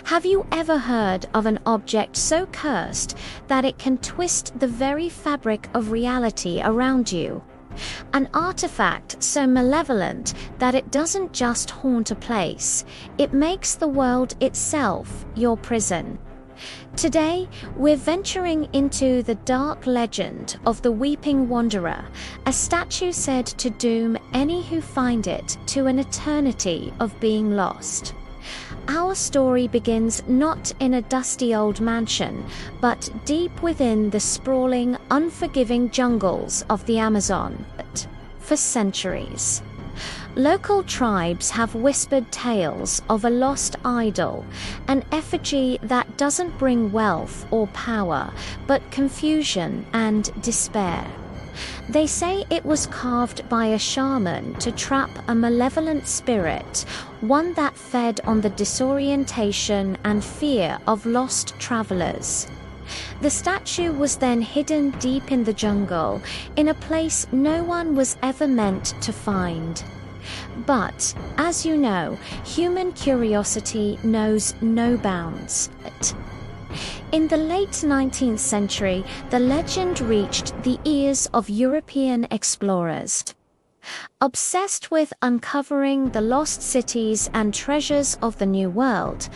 Have you ever heard of an object so cursed that it can twist the very fabric of reality around you? An artifact so malevolent that it doesn't just haunt a place, it makes the world itself your prison. Today, we're venturing into the dark legend of the Weeping Wanderer, a statue said to doom any who find it to an eternity of being lost. Our story begins not in a dusty old mansion, but deep within the sprawling, unforgiving jungles of the Amazon. For centuries, local tribes have whispered tales of a lost idol, an effigy that doesn't bring wealth or power, but confusion and despair. They say it was carved by a shaman to trap a malevolent spirit, one that fed on the disorientation and fear of lost travelers. The statue was then hidden deep in the jungle, in a place no one was ever meant to find. But, as you know, human curiosity knows no bounds. In the late 19th century, the legend reached the ears of European explorers. Obsessed with uncovering the lost cities and treasures of the New World,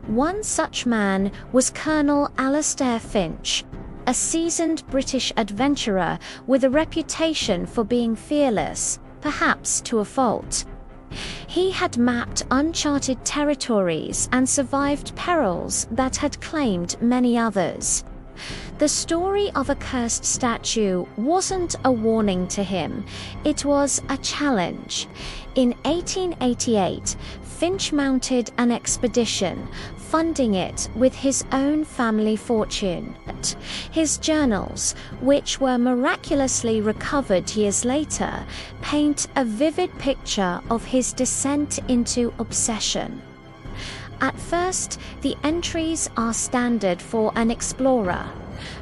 one such man was Colonel Alastair Finch, a seasoned British adventurer with a reputation for being fearless, perhaps to a fault. He had mapped uncharted territories and survived perils that had claimed many others. The story of a cursed statue wasn't a warning to him, it was a challenge. In 1888, Finch mounted an expedition, funding it with his own family fortune. His journals, which were miraculously recovered years later, paint a vivid picture of his descent into obsession. At first, the entries are standard for an explorer: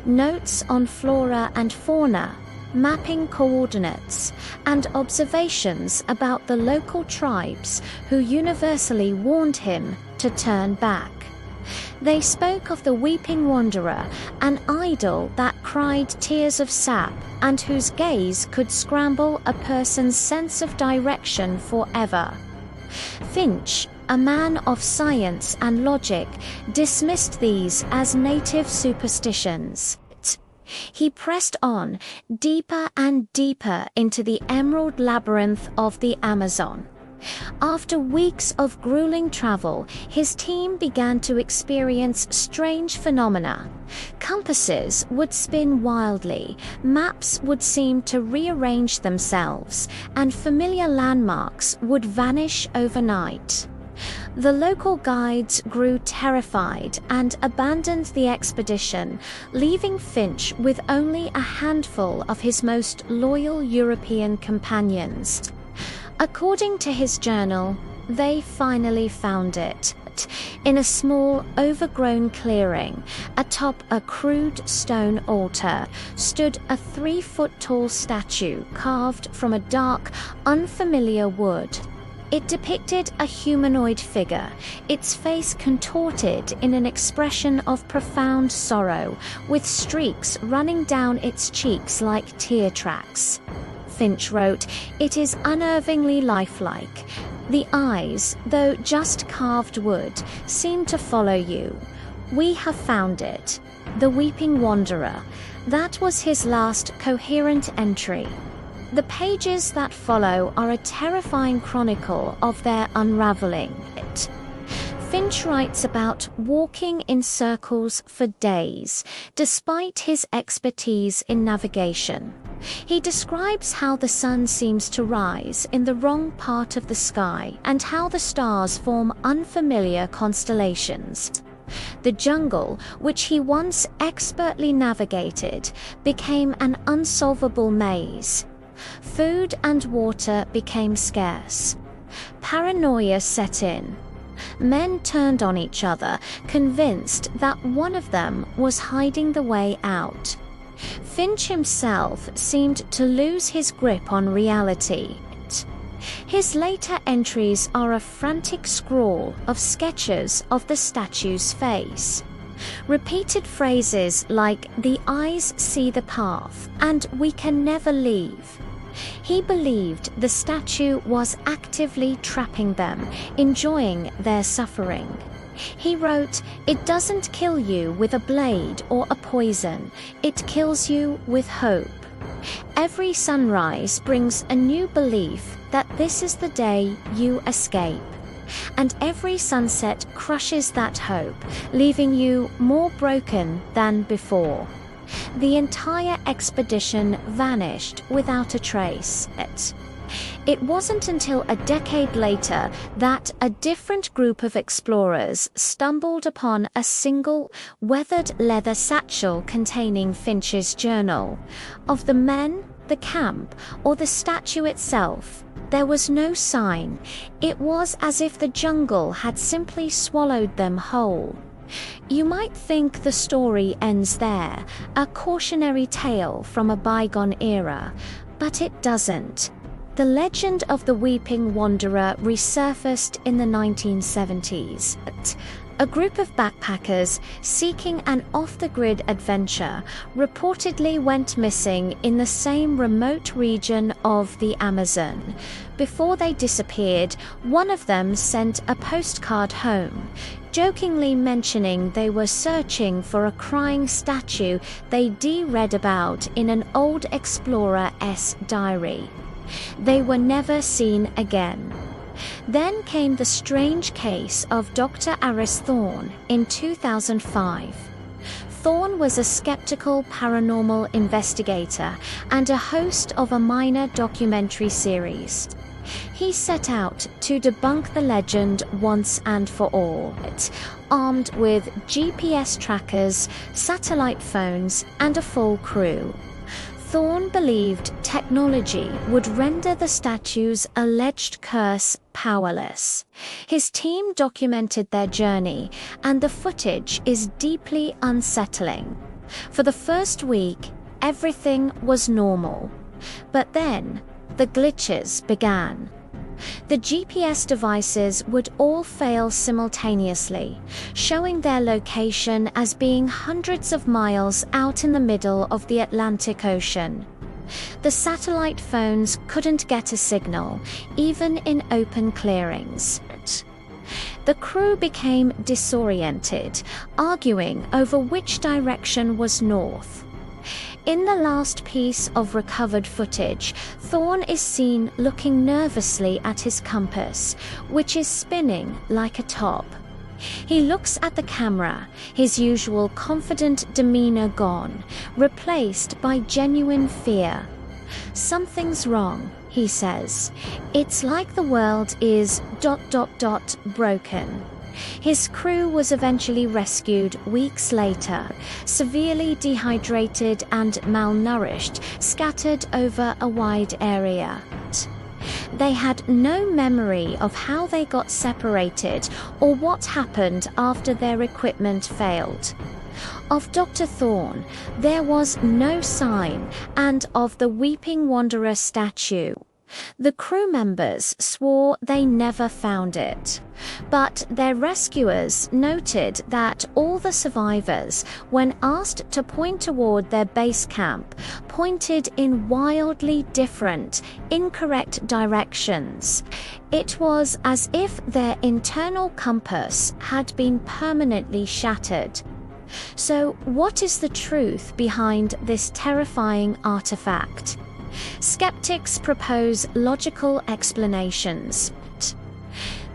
notes on flora and fauna, mapping coordinates, and observations about the local tribes who universally warned him to turn back. They spoke of the Weeping Wanderer, an idol that cried tears of sap and whose gaze could scramble a person's sense of direction forever. Finch, a man of science and logic, dismissed these as native superstitions. He pressed on, deeper and deeper into the emerald labyrinth of the Amazon. After weeks of grueling travel, his team began to experience strange phenomena. Compasses would spin wildly, maps would seem to rearrange themselves, and familiar landmarks would vanish overnight. The local guides grew terrified and abandoned the expedition, leaving Finch with only a handful of his most loyal European companions. According to his journal, they finally found it. In a small, overgrown clearing, atop a crude stone altar, stood a 3-foot-tall statue carved from a dark, unfamiliar wood. It depicted a humanoid figure, its face contorted in an expression of profound sorrow, with streaks running down its cheeks like tear tracks. Finch wrote, "It is unnervingly lifelike. The eyes, though just carved wood, seem to follow you. We have found it. The Weeping Wanderer." That was his last coherent entry. The pages that follow are a terrifying chronicle of their unraveling. Finch writes about walking in circles for days, despite his expertise in navigation. He describes how the sun seems to rise in the wrong part of the sky and how the stars form unfamiliar constellations. The jungle, which he once expertly navigated, became an unsolvable maze. Food and water became scarce. Paranoia set in. Men turned on each other, convinced that one of them was hiding the way out. Finch himself seemed to lose his grip on reality. His later entries are a frantic scrawl of sketches of the statue's face. Repeated phrases like "the eyes see the path" and "we can never leave." He believed the statue was actively trapping them, enjoying their suffering. He wrote, "It doesn't kill you with a blade or a poison, it kills you with hope. Every sunrise brings a new belief that this is the day you escape. And every sunset crushes that hope, leaving you more broken than before." The entire expedition vanished without a trace. It wasn't until a decade later that a different group of explorers stumbled upon a single weathered leather satchel containing Finch's journal. Of the men, the camp, or the statue itself, there was no sign. It was as if the jungle had simply swallowed them whole. You might think the story ends there, a cautionary tale from a bygone era, but it doesn't. The legend of the Weeping Wanderer resurfaced in the 1970s. A group of backpackers seeking an off-the-grid adventure reportedly went missing in the same remote region of the Amazon. Before they disappeared, one of them sent a postcard home, jokingly mentioning they were searching for a crying statue they'd read about in an old explorer's diary. They were never seen again. Then came the strange case of Dr. Aris Thorne in 2005. Thorne was a skeptical paranormal investigator and a host of a minor documentary series. He set out to debunk the legend once and for all, armed with GPS trackers, satellite phones, and a full crew. Thorne believed technology would render the statue's alleged curse powerless. His team documented their journey, and the footage is deeply unsettling. For the first week, everything was normal. But then, the glitches began. The GPS devices would all fail simultaneously, showing their location as being hundreds of miles out in the middle of the Atlantic Ocean. The satellite phones couldn't get a signal, even in open clearings. The crew became disoriented, arguing over which direction was north. In the last piece of recovered footage, Thorne is seen looking nervously at his compass, which is spinning like a top. He looks at the camera, his usual confident demeanor gone, replaced by genuine fear. "Something's wrong," he says. "It's like the world is ... broken." His crew was eventually rescued weeks later, severely dehydrated and malnourished, scattered over a wide area. They had no memory of how they got separated or what happened after their equipment failed. Of Dr. Thorne, there was no sign, and of the Weeping Wanderer statue, the crew members swore they never found it. But their rescuers noted that all the survivors, when asked to point toward their base camp, pointed in wildly different, incorrect directions. It was as if their internal compass had been permanently shattered. So, what is the truth behind this terrifying artifact? Skeptics propose logical explanations.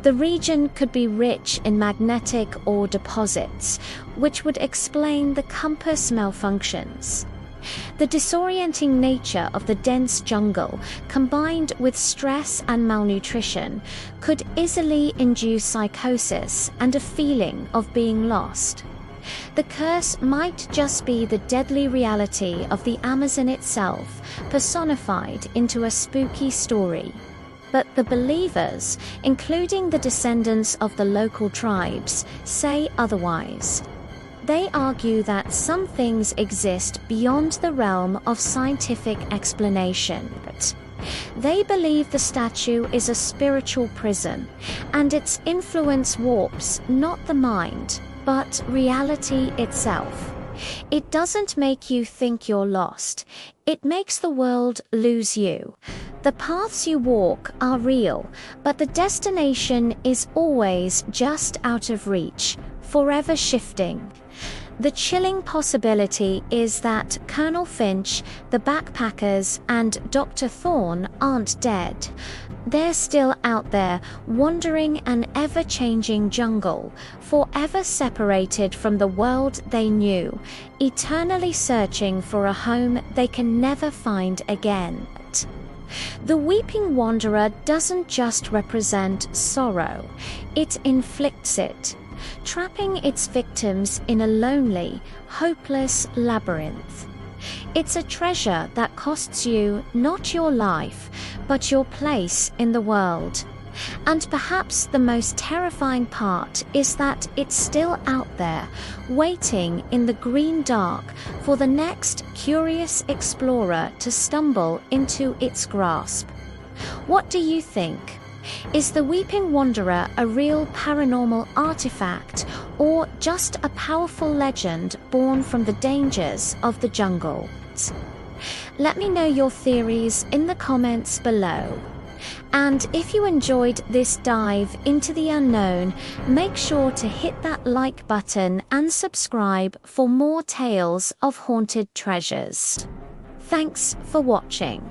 The region could be rich in magnetic ore deposits, which would explain the compass malfunctions. The disorienting nature of the dense jungle, combined with stress and malnutrition, could easily induce psychosis and a feeling of being lost. The curse might just be the deadly reality of the Amazon itself, personified into a spooky story. But the believers, including the descendants of the local tribes, say otherwise. They argue that some things exist beyond the realm of scientific explanation. They believe the statue is a spiritual prison, and its influence warps not the mind, but reality itself. It doesn't make you think you're lost. It makes the world lose you. The paths you walk are real, but the destination is always just out of reach, forever shifting. The chilling possibility is that Colonel Finch, the backpackers, and Dr. Thorne aren't dead. They're still out there, wandering an ever-changing jungle, forever separated from the world they knew, eternally searching for a home they can never find again. The Weeping Wanderer doesn't just represent sorrow, it inflicts it, trapping its victims in a lonely, hopeless labyrinth. It's a treasure that costs you not your life, but your place in the world. And perhaps the most terrifying part is that it's still out there, waiting in the green dark for the next curious explorer to stumble into its grasp. What do you think? Is the Weeping Wanderer a real paranormal artifact, or just a powerful legend born from the dangers of the jungle? Let me know your theories in the comments below. And if you enjoyed this dive into the unknown, make sure to hit that like button and subscribe for more tales of haunted treasures. Thanks for watching.